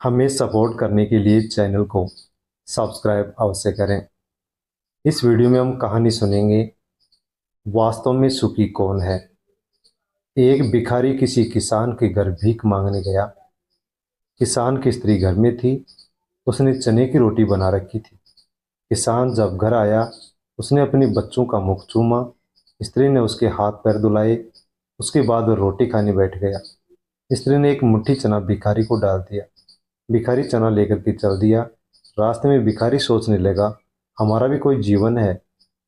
हमें सपोर्ट करने के लिए चैनल को सब्सक्राइब अवश्य करें। इस वीडियो में हम कहानी सुनेंगे, वास्तव में सुखी कौन है। एक भिखारी किसी किसान के घर भीख मांगने गया। किसान की स्त्री घर में थी। उसने चने की रोटी बना रखी थी। किसान जब घर आया, उसने अपने बच्चों का मुख चूमा। स्त्री ने उसके हाथ पैर धुलाए। उसके बाद वह रोटी खाने बैठ गया। स्त्री ने एक मुट्ठी चना भिखारी को डाल दिया। भिखारी चना लेकर के चल दिया। रास्ते में भिखारी सोचने लगा, हमारा भी कोई जीवन है।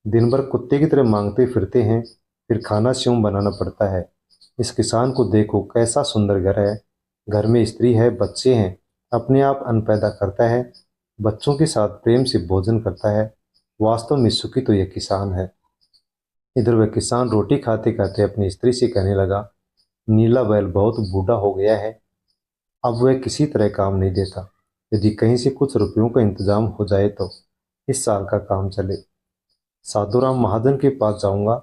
दिन भर कुत्ते की तरह मांगते फिरते हैं, फिर खाना क्यों बनाना पड़ता है। इस किसान को देखो, कैसा सुंदर घर है। घर में स्त्री है, बच्चे हैं। अपने आप अन्न पैदा करता है, बच्चों के साथ प्रेम से भोजन करता है। वास्तव में सुखी तो यह किसान है। इधर वह किसान रोटी खाते खाते अपनी स्त्री से कहने लगा, नीला बैल बहुत बूढ़ा हो गया है, अब वह किसी तरह काम नहीं देता। यदि कहीं से कुछ रुपयों का इंतजाम हो जाए तो इस साल का काम चले। साधुराम महाजन के पास जाऊंगा,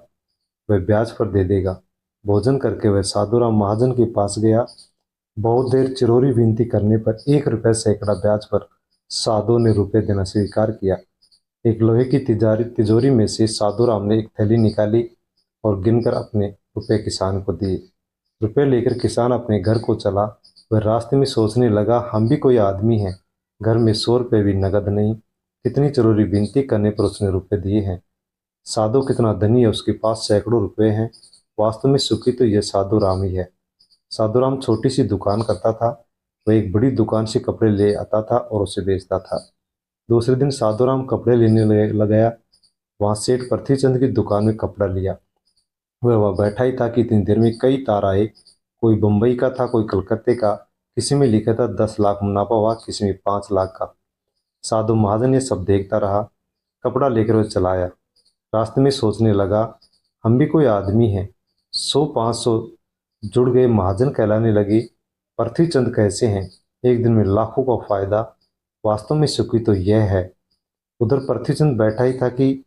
वह ब्याज पर दे देगा। भोजन करके वह साधुराम महाजन के पास गया। बहुत देर चिरोरी विनती करने पर 1 रुपया सैकड़ा ब्याज पर साधु ने रुपये देना स्वीकार किया। एक लोहे की तिजोरी में से साधुराम ने एक थैली निकाली और गिनकर अपने रुपये किसान को दिए। रुपये लेकर किसान अपने घर को चला। वह रास्ते में सोचने लगा, हम भी कोई आदमी हैं, घर में 100 रुपये भी नगद नहीं। कितनी जरूरी विनती करने पर उसने रुपये दिए हैं। साधु कितना धनी है, उसके पास सैकड़ों रुपये हैं। वास्तव में सुखी तो यह साधु राम ही है। साधु राम छोटी सी दुकान करता था। वह एक बड़ी दुकान से कपड़े ले आता था और उसे बेचता था। दूसरे दिन साधु राम कपड़े लेने गया। वहां सेठ पृथ्वीचंद की दुकान में कपड़ा लिया। वह बैठा ही था कि इतनी देर में कई तार आए। कोई बम्बई का था, कोई कलकत्ते का। किसी में लिखा था 10 लाख मुनाफा हुआ, किसी में 5 लाख का। साधु महाजन ये सब देखता रहा। कपड़ा लेकर वह चलाया। रास्ते में सोचने लगा, हम भी कोई आदमी हैं, 100-500 जुड़ गए, महाजन कहलाने लगे। पृथ्वीचंद कैसे हैं, एक दिन में लाखों का फायदा। वास्तव में सुखी तो यह है। उधर पृथ्वीचंद बैठा ही था कि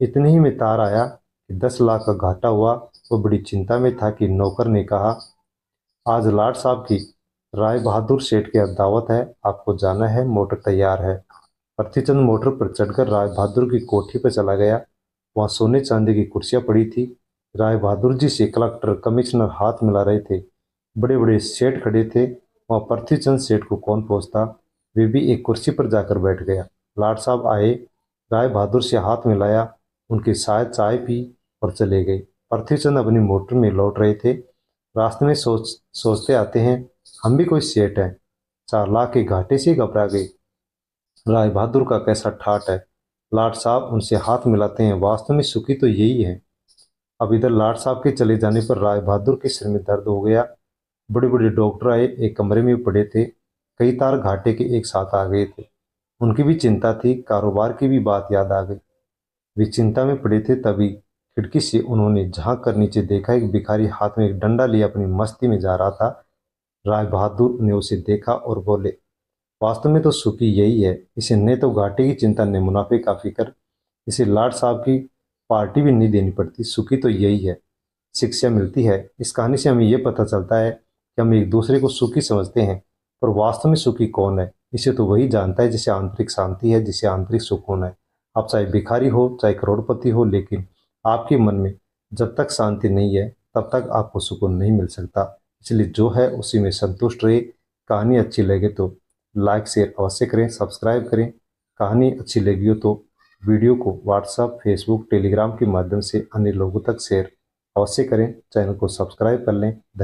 इतने ही में तार आया कि 10 लाख का घाटा हुआ। वो बड़ी चिंता में था कि नौकर ने कहा, आज लाट साहब की राय बहादुर सेठ की दावत है, आपको जाना है, मोटर तैयार है। पृथ्वीचंद मोटर पर चढ़कर राय बहादुर की कोठी पर चला गया। वहां सोने चांदी की कुर्सियां पड़ी थी। राय बहादुर जी से कलेक्टर कमिश्नर हाथ मिला रहे थे। बड़े बड़े सेठ खड़े थे। वहां पृथ्वीचंद सेठ को कौन पहुंचता। वे भी एक कुर्सी पर जाकर बैठ गया। लाट साहब आए, राय बहादुर से हाथ मिलाया, उनके साथ चाय पी और चले गए। पृथ्वीचंद अपनी मोटर में लौट रहे थे। रास्ते में सोचते आते हैं, हम भी कोई सेठ हैं, 4 लाख के घाटे से घबरा गए। राय बहादुर का कैसा ठाट है। लाट साहब उनसे हाथ मिलाते हैं। वास्तव में सुखी तो यही है। अब इधर लाट साहब के चले जाने पर राय बहादुर के सिर में दर्द हो गया। बड़े बड़े डॉक्टर आए, एक कमरे में पड़े थे। कई तार घाटे के एक साथ आ गए थे। उनकी भी चिंता थी, कारोबार की भी बात याद आ गई। वे चिंता में पड़े थे, तभी खिड़की से उन्होंने झांक कर नीचे देखा। एक भिखारी हाथ में एक डंडा लिए अपनी मस्ती में जा रहा था। राय बहादुर ने उसे देखा और बोले, वास्तव में तो सुखी यही है। इसे न तो घाटे की चिंता न मुनाफे का फिक्र। इसे लाट साहब की पार्टी भी नहीं देनी पड़ती। सुखी तो यही है। शिक्षा मिलती है। इस कहानी से हमें यह पता चलता है कि हम एक दूसरे को सुखी समझते हैं, पर वास्तव में सुखी कौन है, इसे तो वही जानता है जिसे आंतरिक शांति है, जिसे आंतरिक सुकून है। आप चाहे भिखारी हो, चाहे करोड़पति हो, लेकिन आपके मन में जब तक शांति नहीं है, तब तक आपको सुकून नहीं मिल सकता। इसलिए जो है उसी में संतुष्ट रहे। कहानी अच्छी लगे तो लाइक शेयर अवश्य करें, सब्सक्राइब करें। कहानी अच्छी लगी हो तो वीडियो को व्हाट्सएप, फेसबुक, टेलीग्राम के माध्यम से अन्य लोगों तक शेयर अवश्य करें। चैनल को सब्सक्राइब कर लें। धन्यवाद।